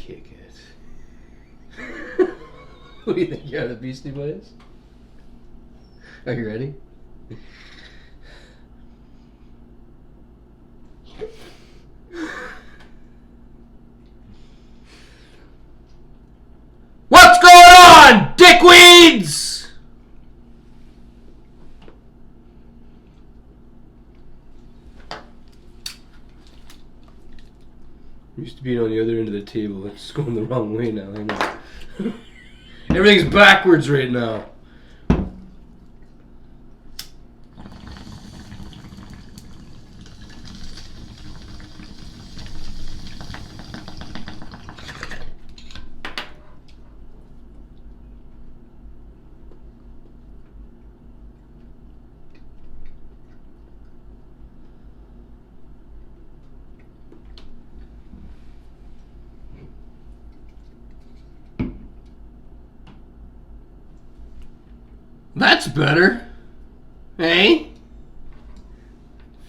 kick it. What do you think? You're the Beastie Boys? Are you ready? What's going on, dickweeds? Used to be on the other end of the table. It's going the wrong way now. Hang on. Everything's backwards right now. That's better. Hey?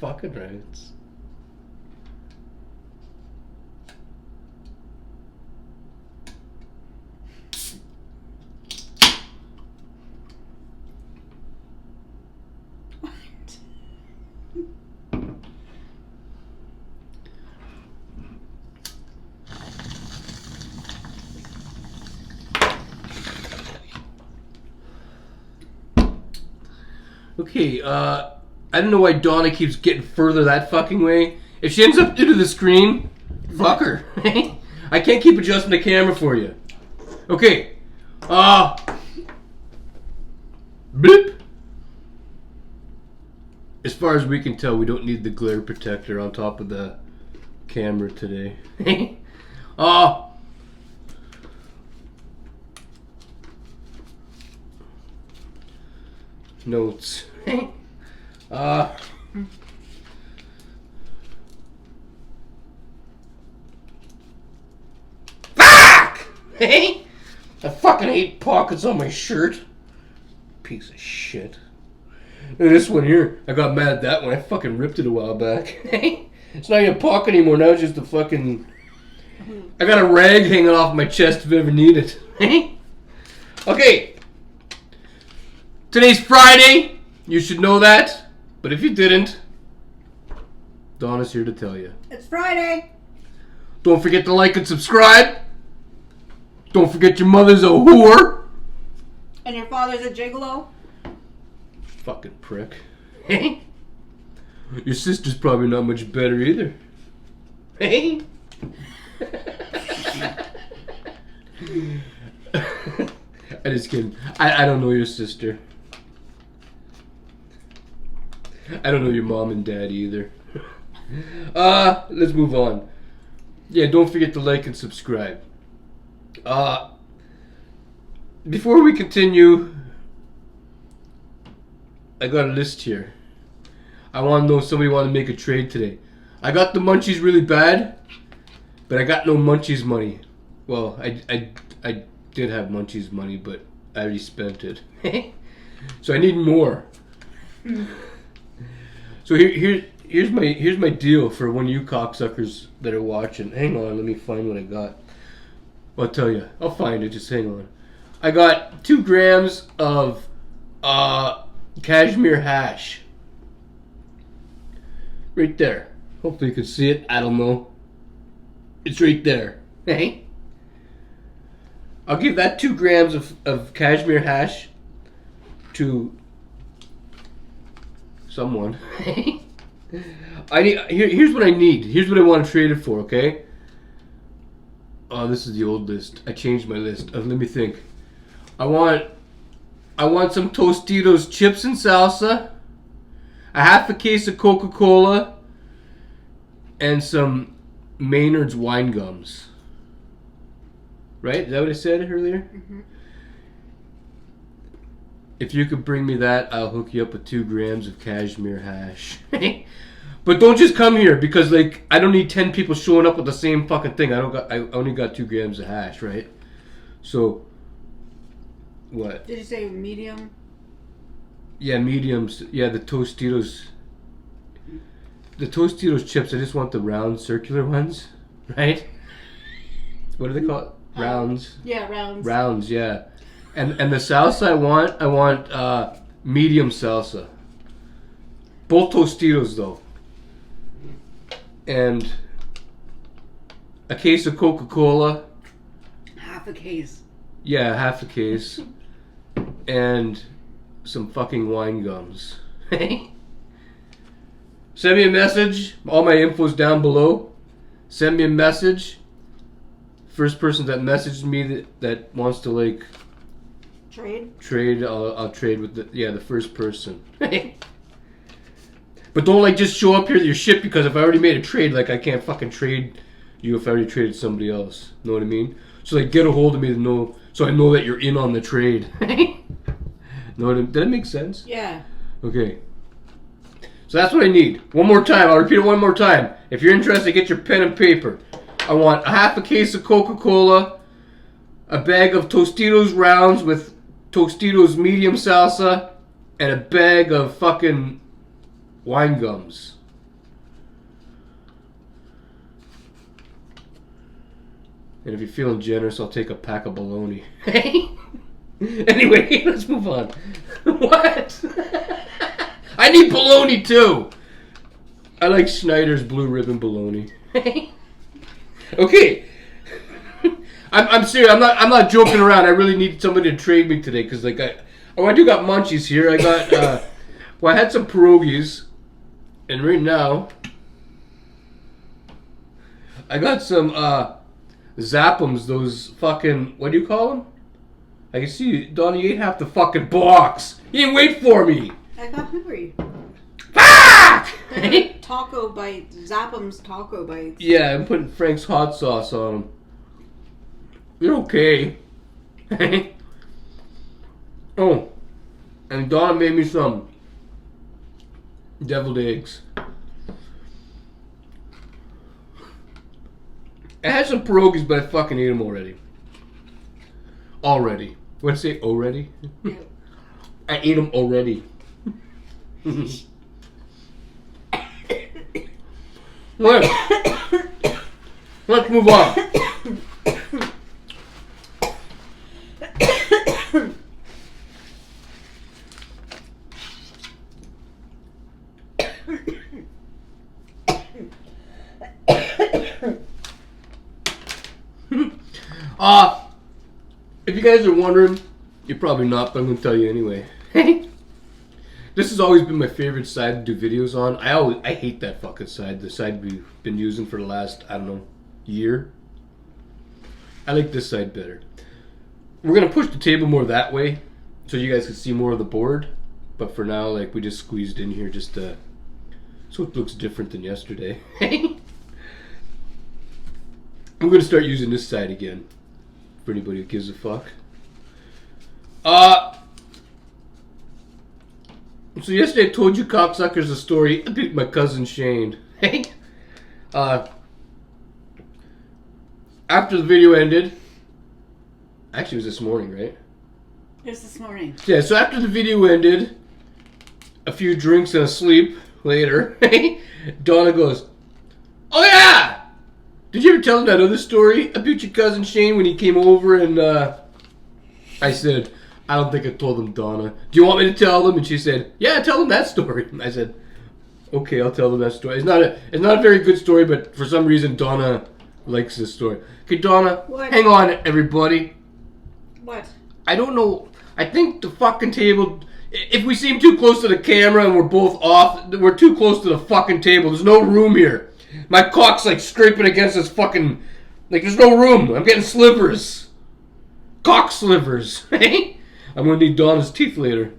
Fucking rights. Okay, I don't know why Donna keeps getting further that fucking way. If she ends up into the screen, fuck her. I can't keep adjusting the camera for you. Okay, bloop. As far as we can tell, we don't need the glare protector on top of the camera today. Notes. Fuck! Hey! I fucking hate pockets on my shirt. Piece of shit. Look at this one here. I got mad at that one. I fucking ripped it a while back. It's not even a pocket anymore. Now it's just a fucking... I got a rag hanging off my chest if I ever need it. Okay. Today's Friday. You should know that. But if you didn't, Donna's here to tell you. It's Friday. Don't forget to like and subscribe. Don't forget your mother's a whore. And your father's a gigolo. Fucking prick. Your sister's probably not much better either. Hey? I'm just kidding. I don't know your sister. I don't know your mom and dad either. Let's move on. Yeah, don't forget to like and subscribe. Before we continue, I got a list here. I want to know if somebody want to make a trade today. I got the munchies really bad, but I got no munchies money. Well, I did have munchies money, but I already spent it. So I need more. So here's my deal for one of you cocksuckers that are watching. Hang on, let me find what I got. I'll tell you. I'll find it. Just hang on. I got 2 grams of cashmere hash. Right there. Hopefully you can see it. I don't know. It's right there. Hey. I'll give that 2 grams of cashmere hash to someone. Here's what I need. Here's what I want to trade it for, okay? Oh, this is the old list. I changed my list. Let me think. I want some Tostitos chips and salsa, a half a case of Coca-Cola, and some Maynard's wine gums. Right? Is that what I said earlier? Mm-hmm. If you could bring me that, I'll hook you up with 2 grams of cashmere hash. But don't just come here because, like, I don't need 10 people showing up with the same fucking thing. I only got 2 grams of hash, right? So, what? Did you say medium? Yeah, mediums. Yeah, the Tostitos. The Tostitos chips, I just want the round circular ones, right? What do they call it? Rounds. Yeah, rounds. Rounds, yeah. And the salsa I want medium salsa. Both Tostitos though. And a case of Coca-Cola. Half a case. Yeah, half a case. And some fucking wine gums. Send me a message. All my info's down below. Send me a message. First person that messaged me that wants to like trade, I'll trade with the first person. But don't like just show up here with your shit, because if I already made a trade, like I can't fucking trade you if I already traded somebody else. Know what I mean? So like get a hold of me to know, so I know that you're in on the trade. Know what I mean? Did that make sense? Yeah. Okay. So that's what I need. One more time. I'll repeat it one more time. If you're interested, get your pen and paper. I want a half a case of Coca-Cola, a bag of Tostitos rounds with Tostitos medium salsa, and a bag of fucking wine gums. And if you're feeling generous, I'll take a pack of bologna. Anyway, let's move on. What? I need bologna too. I like Schneider's blue ribbon bologna. Okay. I'm serious. I'm not joking around. I really need somebody to trade me today, because like I do got munchies here. I got I had some pierogies, and right now I got some Zappums. Those fucking, what do you call them? I can see you, Donna. You ate half the fucking box. You didn't wait for me. I got hungry. Fuck! Taco bites. Zappum's taco bites. Yeah, I'm putting Frank's hot sauce on them. You're okay. Oh, and Donna made me some deviled eggs. I had some pierogies, but I fucking ate them already. Already. What'd I say? Already? Yeah. I ate them already. Let's move on. If you guys are wondering, you're probably not, but I'm going to tell you anyway. This has always been my favorite side to do videos on. I hate that fucking side, the side we've been using for the last, I don't know, year. I like this side better. We're going to push the table more that way, so you guys can see more of the board. But for now, like, we just squeezed in here just so it looks different than yesterday. I'm going to start using this side again, for anybody who gives a fuck. So yesterday I told you cocksuckers a story about my cousin Shane. After the video ended, actually it was this morning, right? It was this morning. Yeah, so after the video ended, a few drinks and a sleep later, Donna goes, "Oh yeah! Did you ever tell him that other story about your cousin Shane when he came over?" And I said, "I don't think I told him, Donna. Do you want me to tell them?" And she said, "Yeah, tell them that story." And I said, "Okay, I'll tell them that story." It's not a very good story, but for some reason Donna likes this story. Okay, Donna, what? Hang on, everybody. What? I don't know. I think the fucking table, if we seem too close to the camera and we're both off, we're too close to the fucking table. There's no room here. My cock's like scraping against this fucking, like there's no room. I'm getting slivers. Cock slivers. I'm gonna need Donna's teeth later.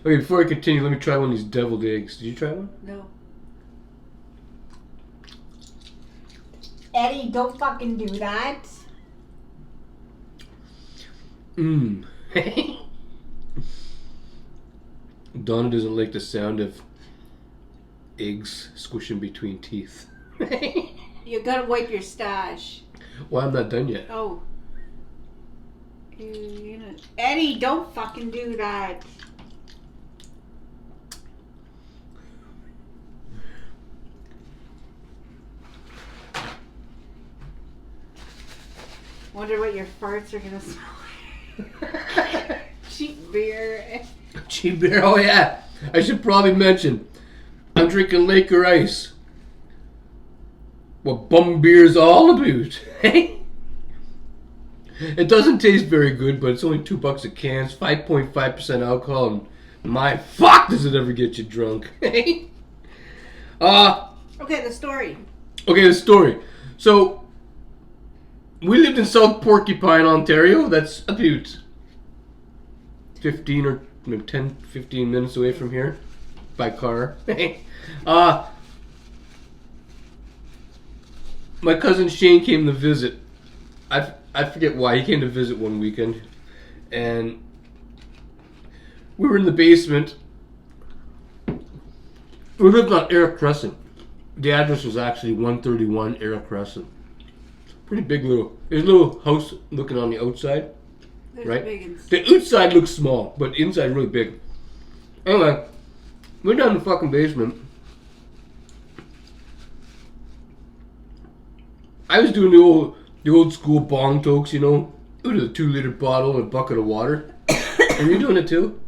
Okay, before I continue, let me try one of these deviled eggs. Did you try one? No. Eddie, don't fucking do that. Donna doesn't like the sound of eggs squishing between teeth. You gotta wipe your stash. Well, I'm not done yet. Oh. Eddie, don't fucking do that. Wonder what your farts are gonna smell like. Cheap beer. Cheap beer. Oh yeah. I should probably mention, I'm drinking Laker Ice. What bum beer's all about. It doesn't taste very good, but it's only $2 a can. It's 5.5% alcohol, and my fuck does it ever get you drunk. Okay, the story. Okay, the story. So, we lived in South Porcupine, Ontario. That's about 15 or maybe 10, 15 minutes away from here by car. My cousin Shane came to visit. I forget why. He came to visit one weekend. And we were in the basement. We lived on Eric Crescent. The address was actually 131 Eric Crescent. Pretty big little. There's a little house looking on the outside. There's right? big The outside looks small, but the inside really big. Anyway, we're down in the fucking basement. I was doing the old school bong tokes, you know, with a 2-liter bottle and a bucket of water. Are you doing it too?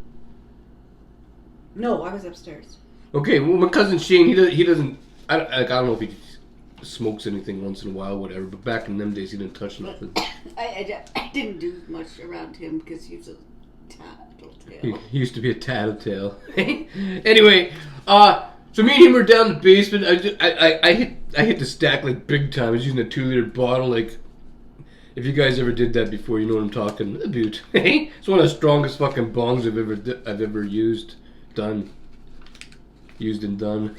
No, I was upstairs. Okay, well, my cousin Shane, he doesn't. I don't know if he smokes anything once in a while, whatever. But back in them days, he didn't touch nothing. I didn't do much around him because he was a tattletale. He used to be a tattletale. Anyway, so me and him were down in the basement. I hit the stack like big time. I was using a 2-liter bottle. Like, if you guys ever did that before, you know what I'm talking about. It's one of the strongest fucking bongs I've ever used and done.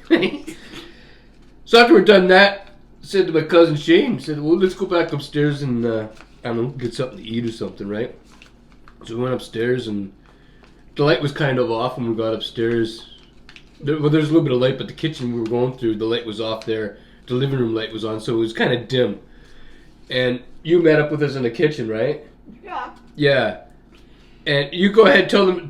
So after we're done that, I said to my cousin Shane, said, well, let's go back upstairs and I don't know, get something to eat or something, right? So we went upstairs and the light was kind of off when we got upstairs. There's a little bit of light, but the kitchen we were going through, the light was off there. The living room light was on, so it was kind of dim. And you met up with us in the kitchen, right? Yeah. Yeah. And you go ahead, tell them.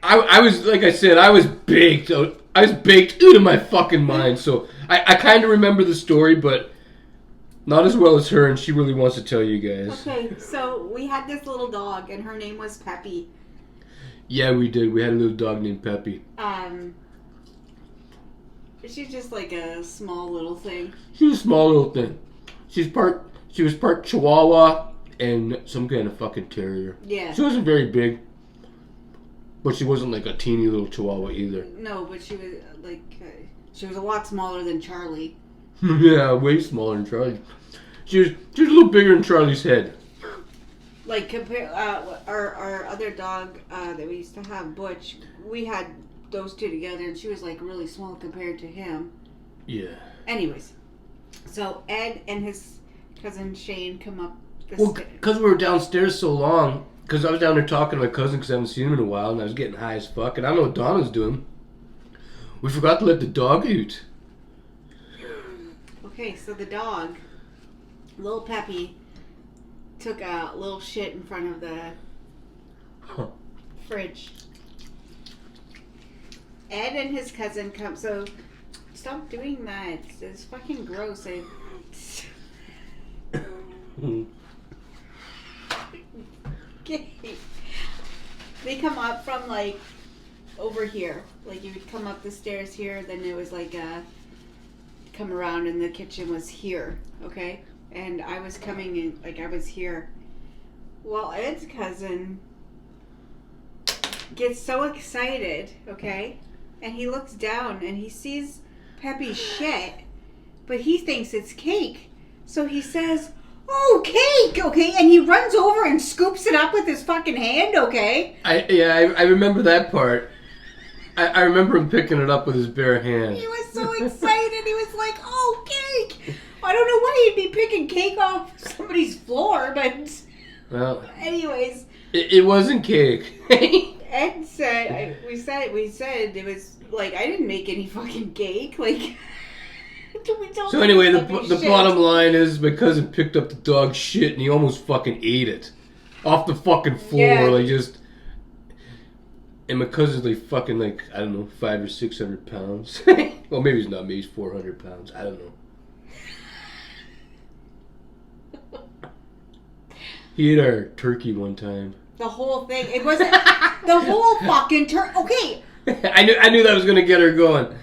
I was, like I said, I was baked. I was baked out of my fucking mind. So I kind of remember the story, but not as well as her, and she really wants to tell you guys. Okay, so we had this little dog, and her name was Peppy. Yeah, we did. We had a little dog named Peppy. She's just like a small little thing. She's a small little thing. She was part Chihuahua and some kind of fucking terrier. Yeah. She wasn't very big, but she wasn't like a teeny little Chihuahua either. No, but she was she was a lot smaller than Charlie. Yeah, way smaller than Charlie. She was a little bigger than Charlie's head. Like compare our other dog that we used to have, Butch. We had those two together, and she was like really small compared to him. Yeah. Anyways, so Ed and his cousin Shane come up the Well, stairs. because we were downstairs so long, because I was down there talking to my cousin because I haven't seen him in a while, and I was getting high as fuck, and I don't know what Donna's doing. We forgot to let the dog out. Okay, so the dog, little Peppy, took a little shit in front of the fridge. Ed and his cousin come. So stop doing that. It's fucking gross. Okay. They come up from like over here. Like you would come up the stairs here, then it was like come around and the kitchen was here, okay? And I was coming in, like I was here. Well, Ed's cousin gets so excited, okay? And he looks down and he sees Peppy's shit, but he thinks it's cake. So he says, "Oh, cake!" Okay? And he runs over and scoops it up with his fucking hand, okay? I remember that part. I remember him picking it up with his bare hand. He was so excited. He was like, "Oh, cake!" I don't know why he'd be picking cake off somebody's floor, but... Well... Anyways... It wasn't cake. Ed said... We said it was... Like, I didn't make any fucking cake. Like... So anyway, the bottom line is my cousin picked up the dog's shit and he almost fucking ate it. Off the fucking floor, yeah. like just... And my cousin's like fucking like, I don't know, 500 or 600 pounds. Well, maybe he's not, maybe he's 400 pounds. I don't know. He ate our turkey one time. The whole thing. It wasn't the whole fucking turkey. Okay. I knew that was gonna get her going.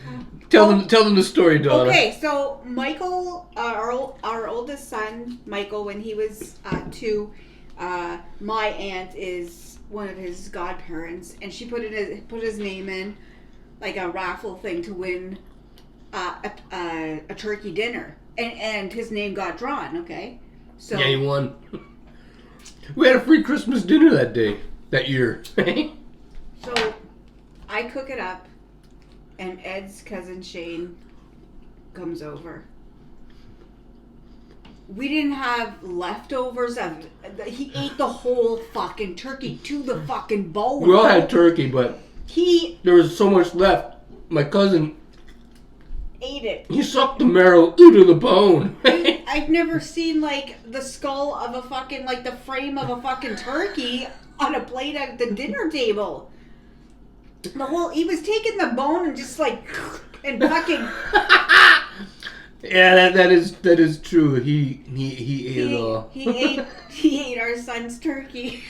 Tell them the story, Donna. Okay, so Michael, our oldest son, Michael, when he was 2, my aunt is one of his godparents, and she put his name in, like a raffle thing to win a turkey dinner, and his name got drawn. Okay, so yeah, he won. We had a free Christmas dinner that year. So I cook it up, and Ed's cousin Shane comes over. We didn't have leftovers of. He ate the whole fucking turkey to the fucking bone. We all had turkey, but there was so much left. My cousin ate it. He sucked the marrow out of the bone. I've never seen like the skull of a fucking like the frame of a fucking turkey on a plate at the dinner table. He was taking the bone and just like and fucking. Yeah, that is true. He ate it all. He ate our son's turkey.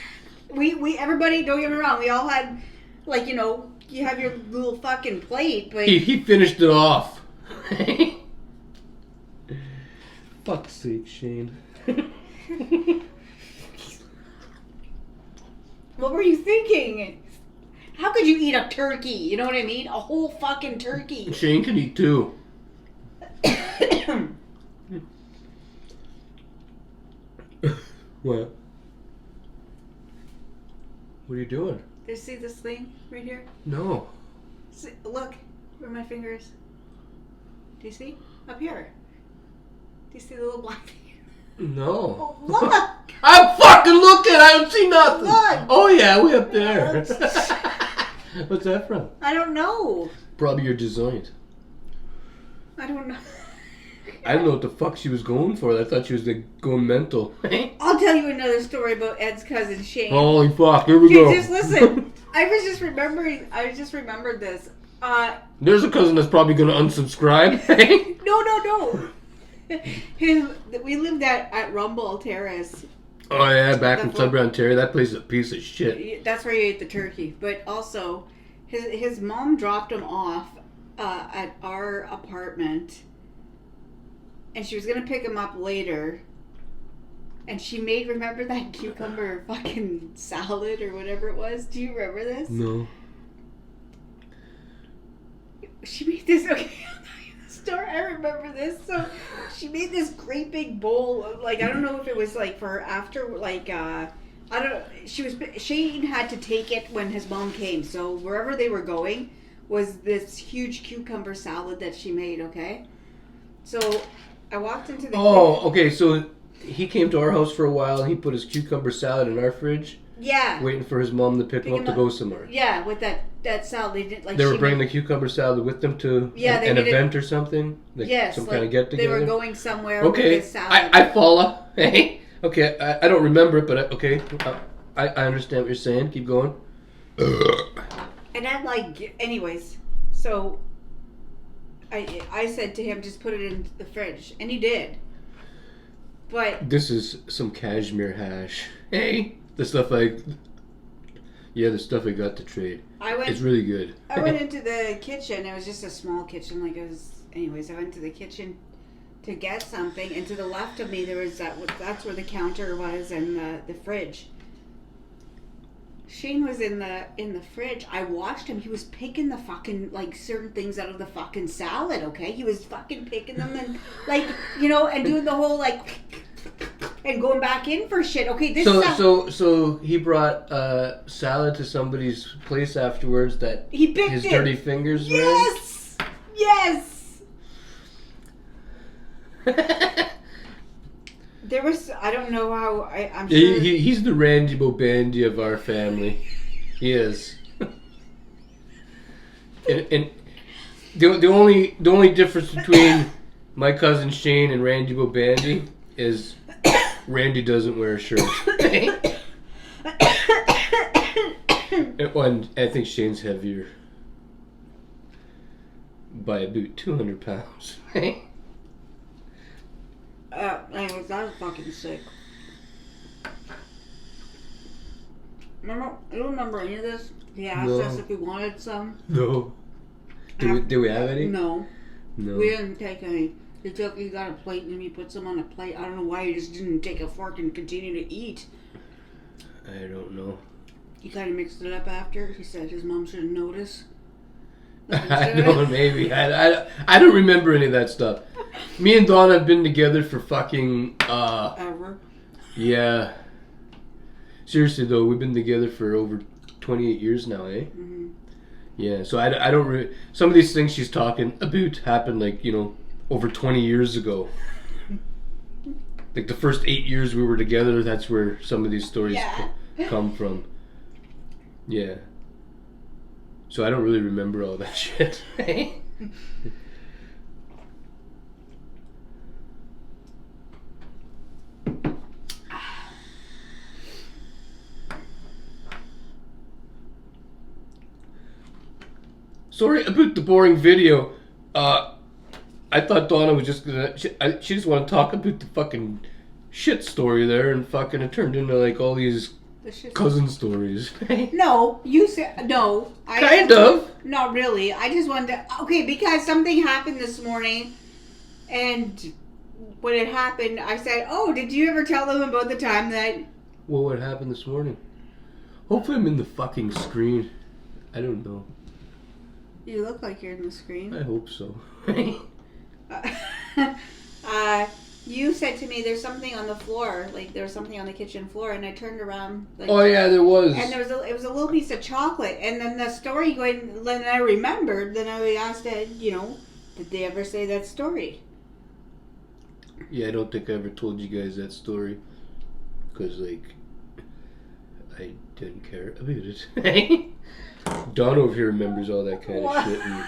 We everybody, don't get me wrong, we all had like, you know, you have your little fucking plate, but he finished it off. Fuck's sake, Shane. What were you thinking? How could you eat a turkey? You know what I mean? A whole fucking turkey. Shane can eat too. What? What are you doing? Do you see this thing right here? No. See, look where my fingers. Do you see? Up here. Do you see the little black thing? No. Oh, look! I'm fucking looking! I don't see nothing! Look! Oh yeah, way up there. What's that from? I don't know. Probably your design. I don't know. I don't know what the fuck she was going for. I thought she was like going mental. I'll tell you another story about Ed's cousin Shane. Holy fuck! Here we go. Just listen. I just remembered this. There's a cousin that's probably gonna unsubscribe. No. We lived at Rumble Terrace. Oh yeah, back in Sudbury, Ontario. That place is a piece of shit. That's where he ate the turkey. But also, his mom dropped him off at our apartment. And she was going to pick him up later. And she made, remember that cucumber fucking salad or whatever it was? Do you remember this? No. She made this, okay, I'll tell you the story. I remember this. So she made this great big bowl of, like, I don't know if it was like for after, like, I don't know. Shane had to take it when his mom came. So wherever they were going was this huge cucumber salad that she made, okay? So I walked into the kitchen. Okay, so he came to our house for a while and he put his cucumber salad in our fridge. Yeah. Waiting for his mom to pick him up to go somewhere. Yeah, with that salad. They didn't like. They were bringing the cucumber salad with them to an event or something? Like yes. Some kind of get together? They were going somewhere with this salad. I follow. Hey. Okay, I don't remember it, but okay. I understand what you're saying. Keep going. And I'm like, anyways, so I said to him, just put it in the fridge. And he did. But this is some cashmere hash. Hey, the stuff I got to trade. It's really good. I went into the kitchen. It was just a small kitchen. Like it was, anyways, I went to the kitchen to get something. And to the left of me, there was that's where the counter was and the fridge. Shane was in the fridge. I watched him. He was picking the fucking, like, certain things out of the fucking salad, okay? He was fucking picking them and, like, you know, and doing the whole, like, and going back in for shit. Okay, So he brought salad to somebody's place afterwards that he picked his it. dirty fingers were in? Yes! There was, I don't know how, I'm sure. He's the Randy Bobandy of our family. He is. and the only difference between my cousin Shane and Randy Bobandy is Randy doesn't wear a shirt. And I think Shane's heavier by about 200 pounds. Anyways, I was fucking sick. Remember? You don't remember any of this? He asked us if we wanted some. No. Did we have any? No. No. We didn't take any. He got a plate and he put some on a plate. I don't know why he just didn't take a fork and continue to eat. I don't know. He kind of mixed it up after. He said his mom shouldn't notice. I know, maybe. I don't remember any of that stuff. Me and Donna have been together for fucking... Ever. Yeah. Seriously, though, we've been together for over 28 years now, eh? Mm-hmm. Yeah, so I don't... some of these things she's talking about happened, like, over 20 years ago. Like, the first 8 years we were together, that's where some of these stories come from. Yeah. So I don't really remember all that shit. Sorry about the boring video. I thought Donna was just gonna... She just wanted to talk about the fucking shit story there, and fucking it turned into like all these cousin stories. No, you said... No. Kind of. Not really. I just wanted to... Okay, because something happened this morning, and when it happened, I said, oh, did you ever tell them about the time that... Well, what happened this morning? Hopefully I'm in the fucking screen. I don't know. You look like you're in the screen. I hope so. You said to me there's something on the floor, like there was something on the kitchen floor, and I turned around. Like, oh yeah, there was. And it was a little piece of chocolate, and then the story going. Then I remembered. Then I asked Ed, did they ever say that story? Yeah, I don't think I ever told you guys that story, because like I didn't care about it. Dawn over here remembers all that kind of shit. And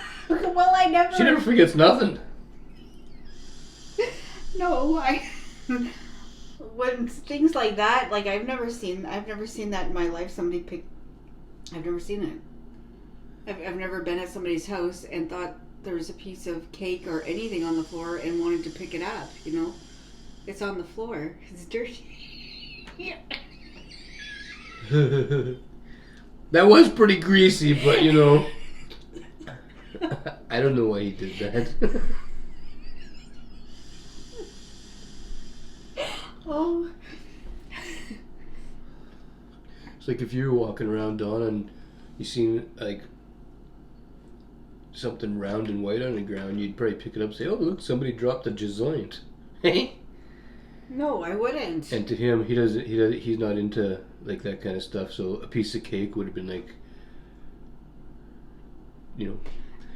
well, I never. She never forgets nothing. No, when things like that, like I've never seen that in my life. I've never seen it. I've never been at somebody's house and thought there was a piece of cake or anything on the floor and wanted to pick it up. It's on the floor. It's dirty. That was pretty greasy, but I don't know why he did that. Oh. It's like if you were walking around, Dawn, and you seen like something round and white on the ground, you'd probably pick it up and say, oh look, somebody dropped a joint. No, I wouldn't. And to him, he's not into like that kind of stuff, so a piece of cake would have been like,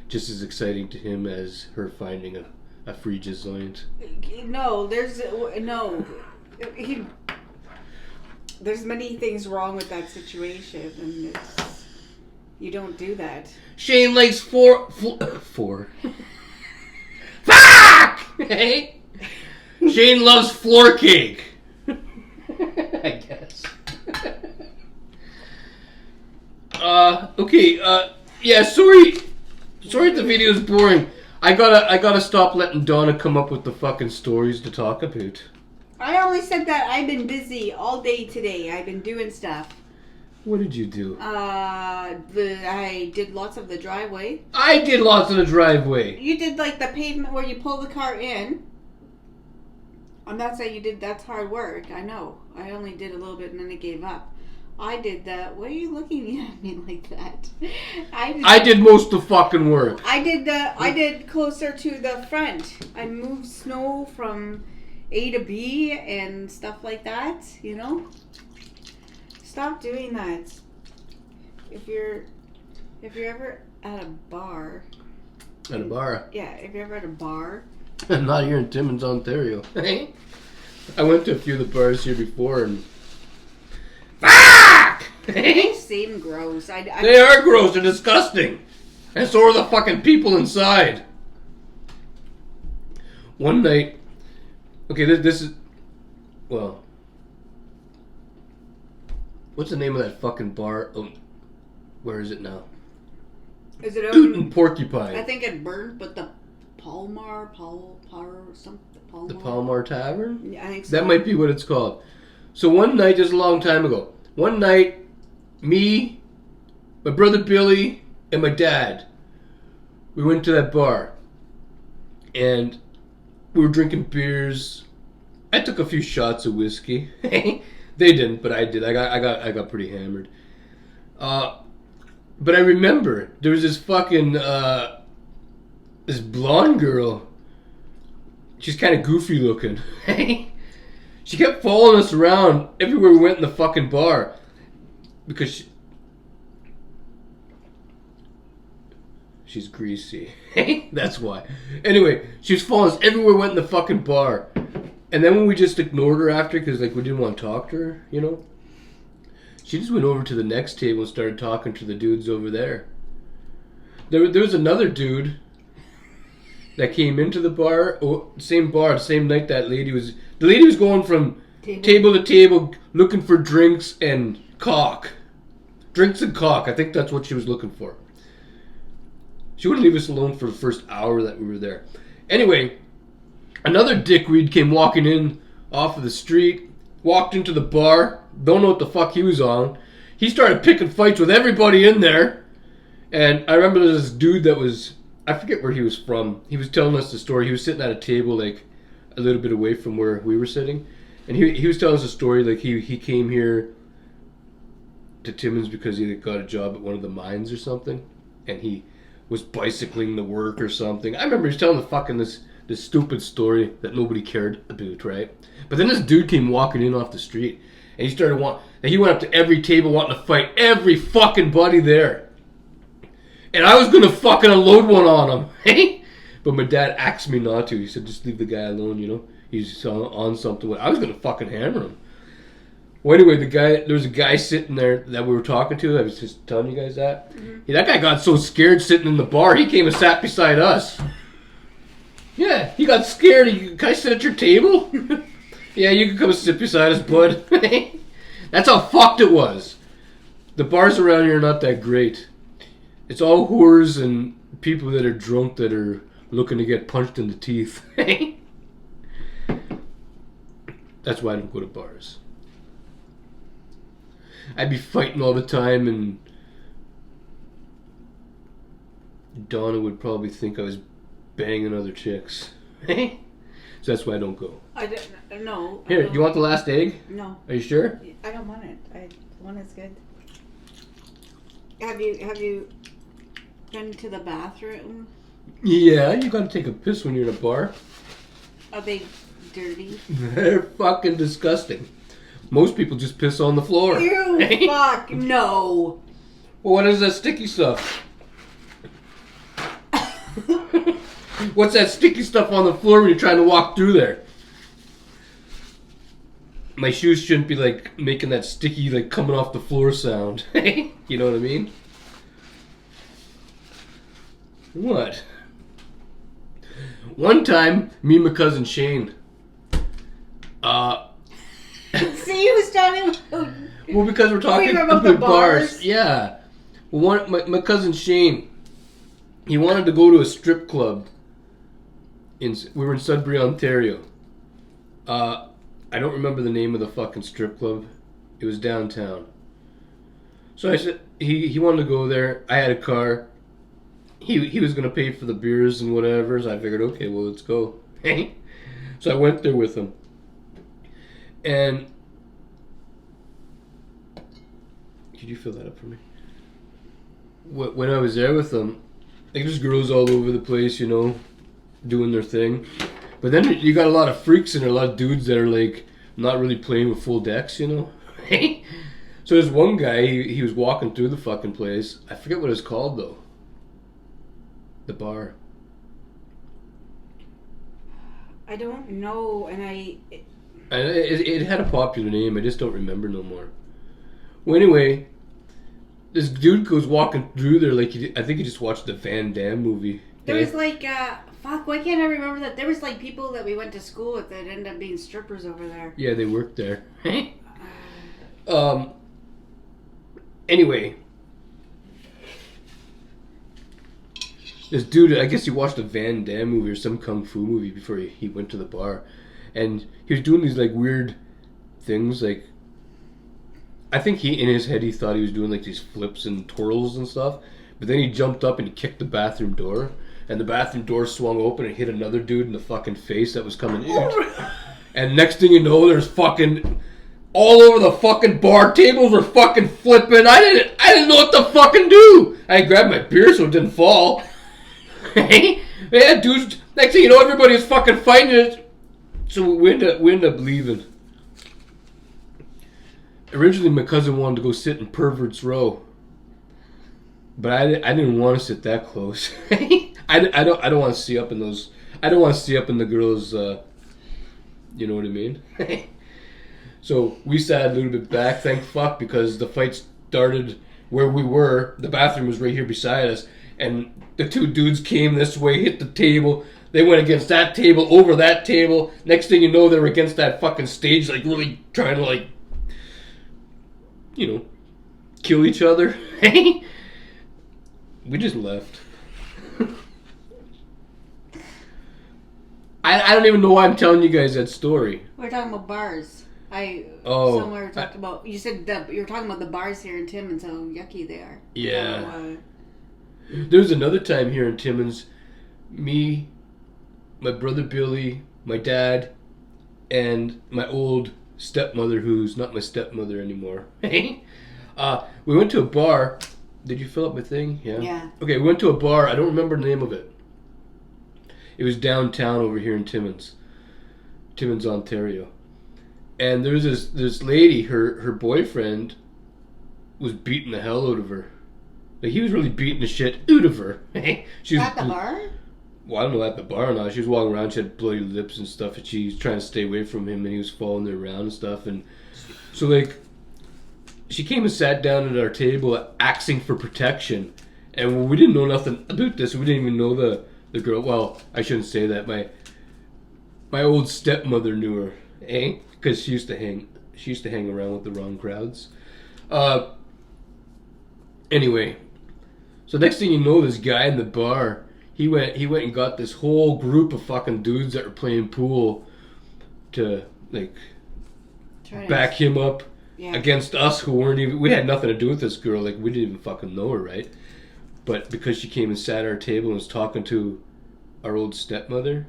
just as exciting to him as her finding a free joint. No, there's many things wrong with that situation, and you don't do that. Shane likes four. Fuck! Hey? Shane loves floor cake. I guess. Okay. Yeah. Sorry if the video's boring. I gotta stop letting Donna come up with the fucking stories to talk about. I only said that I've been busy all day today. I've been doing stuff. What did you do? I did lots of the driveway. I did lots of the driveway. You did like the pavement where you pull the car in. I'm not saying that's hard work. I know. I only did a little bit and then I gave up. I did that. Why are you looking at me like that? I did most of the fucking work. I did closer to the front. I moved snow from A to B and stuff like that, Stop doing that. If you're ever at a bar. At a bar? Yeah, if you're ever at a bar. I'm not here in Timmins, Ontario. I went to a few of the bars here before and... Fuck! They seem gross. They are gross. They're disgusting. And so are the fucking people inside. One night... Okay, this is... Well... What's the name of that fucking bar? Oh, where is it now? Is it Doot and Porcupine. I think it burned, but the Palmar something. The Palmar Tavern? Yeah, I think so. That might be what it's called. So one night, just a long time ago, one night me, my brother Billy, and my dad, we went to that bar. And we were drinking beers. I took a few shots of whiskey. They didn't, but I did. I got pretty hammered. But I remember there was this fucking this blonde girl. She's kind of goofy looking. She kept following us around everywhere we went in the fucking bar because she's greasy. That's why. Anyway, she was following us everywhere we went in the fucking bar. And then when we just ignored her after because like we didn't want to talk to her, you know, she just went over to the next table and started talking to the dudes over there. There was another dude that came into the bar, same night the lady was going from table to table looking for drinks and cock. Drinks and cock, I think that's what she was looking for. She wouldn't leave us alone for the first hour that we were there. Anyway, another dickweed came walking in off of the street, walked into the bar, don't know what the fuck he was on. He started picking fights with everybody in there. And I remember there was this dude that was, I forget where he was from. He was telling us the story. He was sitting at a table like a little bit away from where we were sitting. And he was telling us a story like he came here to Timmins because he got a job at one of the mines or something. And he was bicycling to work or something. I remember he was telling the fucking this stupid story that nobody cared about, right? But then this dude came walking in off the street, and he went up to every table wanting to fight every fucking buddy there. And I was gonna fucking unload one on him, hey? But my dad asked me not to. He said, just leave the guy alone, you know? He's on something. I was gonna fucking hammer him. Well, anyway, there was a guy sitting there that we were talking to. I was just telling you guys that. Mm-hmm. Yeah, that guy got so scared sitting in the bar, he came and sat beside us. Yeah, he got scared. Can I sit at your table? Yeah, you can come and sit beside us, bud. That's how fucked it was. The bars around here are not that great. It's all whores and people that are drunk that are looking to get punched in the teeth. That's why I don't go to bars. I'd be fighting all the time, and Donna would probably think I was banging other chicks. So that's why I don't go. I don't know. Here, do you want the last egg? No. Are you sure? I don't want it. One is good. Have you been to the bathroom? Yeah, you gotta take a piss when you're in a bar. A big dirty. They're fucking disgusting. Most people just piss on the floor. Ew, fuck, no. Well, what is that sticky stuff? What's that sticky stuff on the floor when you're trying to walk through there? My shoes shouldn't be like making that sticky like coming off the floor sound. You know what I mean? What? One time, me and my cousin Shane, See, he was talking about... well, because we're talking about the the bars. Yeah. Well, my cousin Shane, he wanted to go to a strip club. We were in Sudbury, Ontario. I don't remember the name of the fucking strip club. It was downtown. So I said he wanted to go there. I had a car. He was gonna pay for the beers and whatever. So I figured, okay, well, let's go. So I went there with him. And could you fill that up for me? When I was there with them, like there's girls all over the place, you know, doing their thing. But then you got a lot of freaks and a lot of dudes that are like not really playing with full decks, you know. So there's one guy, he was walking through the fucking place. I forget what it's called though. The bar. I don't know, and it had a popular name. I just don't remember no more. Well, anyway, this dude goes walking through there like I think he just watched the Van Damme movie. There was like, fuck, why can't I remember that? There was like people that we went to school with that ended up being strippers over there. Yeah, they worked there. Anyway, this dude, I guess he watched a Van Damme movie or some kung fu movie before he went to the bar. And he was doing these like weird things, like I think he, in his head, he thought he was doing like these flips and twirls and stuff. But then he jumped up and he kicked the bathroom door. And the bathroom door swung open and hit another dude in the fucking face that was coming in. And next thing you know, there's fucking... all over the fucking bar. Tables were fucking flipping. I didn't know what to fucking do. I grabbed my beer so it didn't fall. Yeah, dudes. Next thing you know, everybody was fucking fighting it. So we ended up leaving. Originally, my cousin wanted to go sit in Pervert's Row, but I didn't want to sit that close. I don't want to see up in those. I don't want to see up in the girls. You know what I mean? So we sat a little bit back, thank fuck, because the fight started where we were. The bathroom was right here beside us, and the two dudes came this way, hit the table. They went against that table, over that table. Next thing you know, they were against that fucking stage, like really trying to, like, you know, kill each other. We just left. I don't even know why I'm telling you guys that story. We're talking about bars. Somewhere talked about. You said you were talking about the bars here in Timmins, how yucky they are. Yeah. So, there was another time here in Timmins, me, my brother Billy, my dad, and my old stepmother, who's not my stepmother anymore. We went to a bar. Did you fill up my thing? Yeah. Yeah. Okay, we went to a bar. I don't remember the name of it. It was downtown over here in Timmins, Ontario. And there was this lady, her boyfriend was beating the hell out of her. Like, he was really beating the shit out of her. She was, at the bar? Well, I don't know at the bar or not. She was walking around, she had bloody lips and stuff, and she was trying to stay away from him, and he was following her around and stuff. And so, like, she came and sat down at our table asking for protection. And we didn't know nothing about this. We didn't even know the girl. Well, I shouldn't say that. My old stepmother knew her, because she used to hang around with the wrong crowds. Anyway, so next thing you know, this guy in the bar, he went and got this whole group of fucking dudes that were playing pool to, like, back him up against us, who weren't even, we had nothing to do with this girl. Like, we didn't even fucking know her, right? But because she came and sat at our table and was talking to our old stepmother,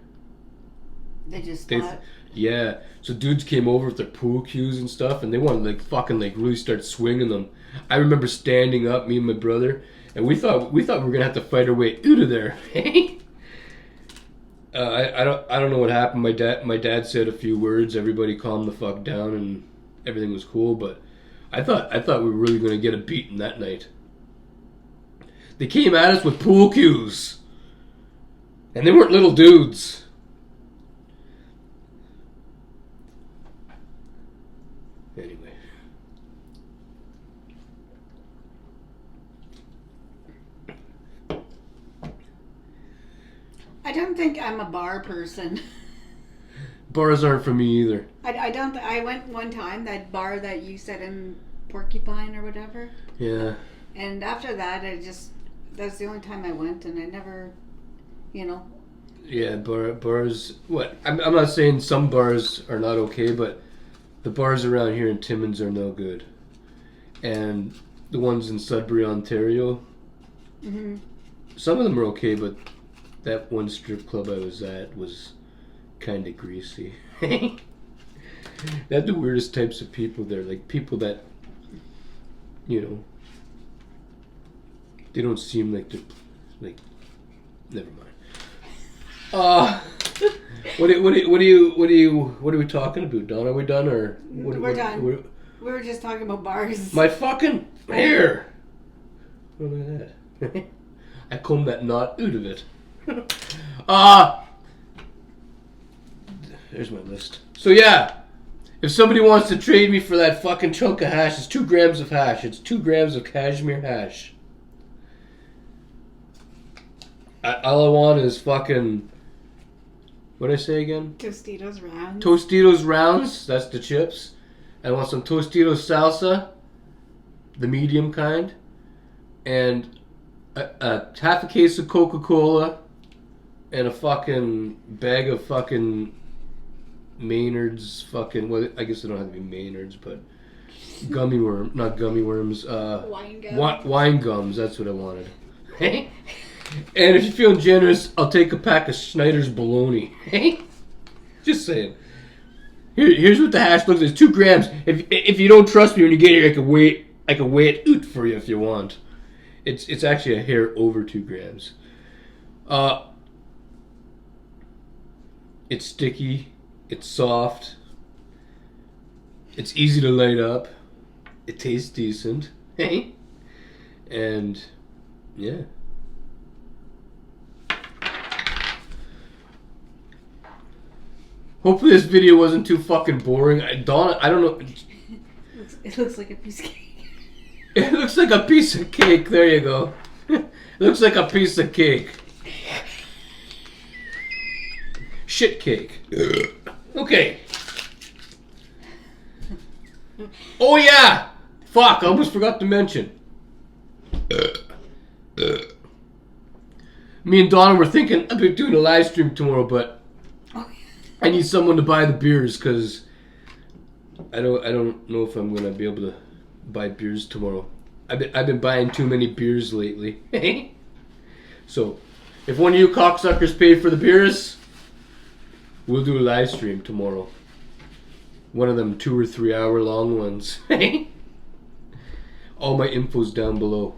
they just thought. Yeah, so dudes came over with their pool cues and stuff, and they wanted to, like, fucking, like, really start swinging them. I remember standing up, me and my brother, and we thought we were gonna have to fight our way out of there. I don't know what happened. My dad said a few words. Everybody calmed the fuck down, and everything was cool. But I thought we were really gonna get a beating that night. They came at us with pool cues, and they weren't little dudes. Anyway. I don't think I'm a bar person. Bars aren't for me either. I don't. I went one time, that bar that you said in Porcupine or whatever. Yeah. And after that, that's the only time I went, and I never, Yeah, bars. What? I'm not saying some bars are not okay, but the bars around here in Timmins are no good. And the ones in Sudbury, Ontario, some of them are okay, but that one strip club I was at was kind of greasy. They had the weirdest types of people there, like people that, they don't seem like they're, like, never mind. What are we talking about, Don? Are we done or? We're done. We were just talking about bars. My fucking hair. Look at that. I combed that knot out of it. There's my list. So yeah, if somebody wants to trade me for that fucking chunk of hash, it's 2 grams of hash. It's 2 grams of cashmere hash. All I want is fucking... What'd I say again? Tostitos rounds. Tostitos rounds. That's the chips. I want some Tostitos salsa, the medium kind, and a half a case of Coca-Cola, and a fucking bag of fucking Maynard's fucking... Well, I guess they don't have to be Maynard's, but not gummy worms. Wine gum. Wine gums. That's what I wanted. And if you're feeling generous, I'll take a pack of Schneider's bologna. Just saying. Here's what the hash looks like. It's 2 grams. If you don't trust me when you get here, I can weigh it out for you if you want. It's actually a hair over 2 grams. It's sticky. It's soft. It's easy to light up. It tastes decent. And yeah. Hopefully this video wasn't too fucking boring. Donna, I don't know. It looks like a piece of cake. It looks like a piece of cake. There you go. It looks like a piece of cake. Shit cake. Okay. Oh yeah. Fuck, I almost forgot to mention. Me and Donna were thinking about doing a live stream tomorrow, but I need someone to buy the beers because I don't know if I'm gonna be able to buy beers tomorrow. I've been buying too many beers lately. So if one of you cocksuckers pay for the beers, we'll do a live stream tomorrow. One of them 2 or 3 hour long ones. All my info's down below.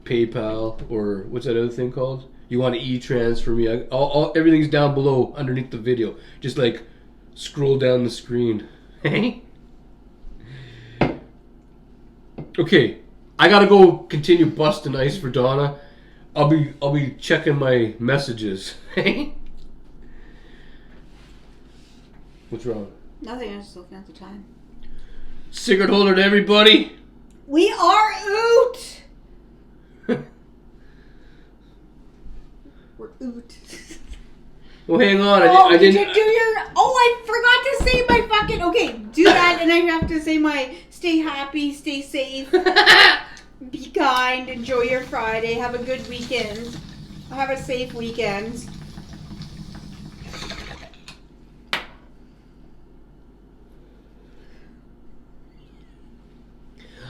PayPal or what's that other thing called? You want to e-transfer me? Everything's down below underneath the video. Just like scroll down the screen. Okay, I gotta go continue busting ice for Donna. I'll be checking my messages. What's wrong? Nothing. I was just looking at the time. Cigarette holder to everybody. We are out. We're out. Well, hang on. I did didn't. you do your? Oh, I forgot to say my fucking. Okay, do that, and I have to say my. Stay happy, stay safe, be kind, enjoy your Friday, have a good weekend, have a safe weekend.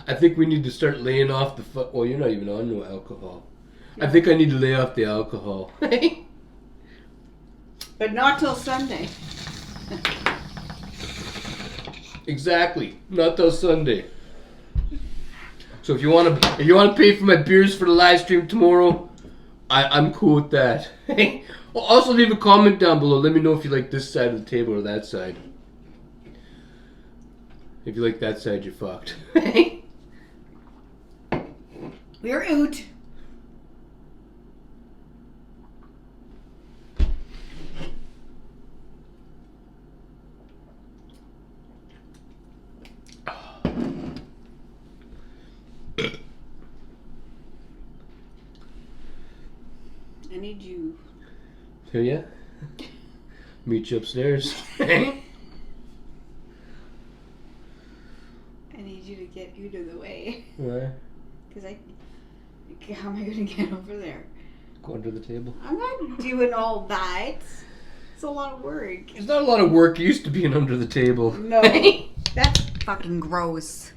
I think we need to start laying off the. Well, you're not even on no alcohol. I think I need to lay off the alcohol. But not till Sunday. Exactly, not till Sunday. So if you want to pay for my beers for the live stream tomorrow, I'm cool with that. Also leave a comment down below. Let me know if you like this side of the table or that side. If you like that side, you're fucked. We're out. I need you. Here ya? Meet you upstairs. I need you to get out of the way. Why? Because how am I going to get over there? Go under the table. I'm not doing all that. It's a lot of work. It's not a lot of work. It used to being under the table. No. That's fucking gross.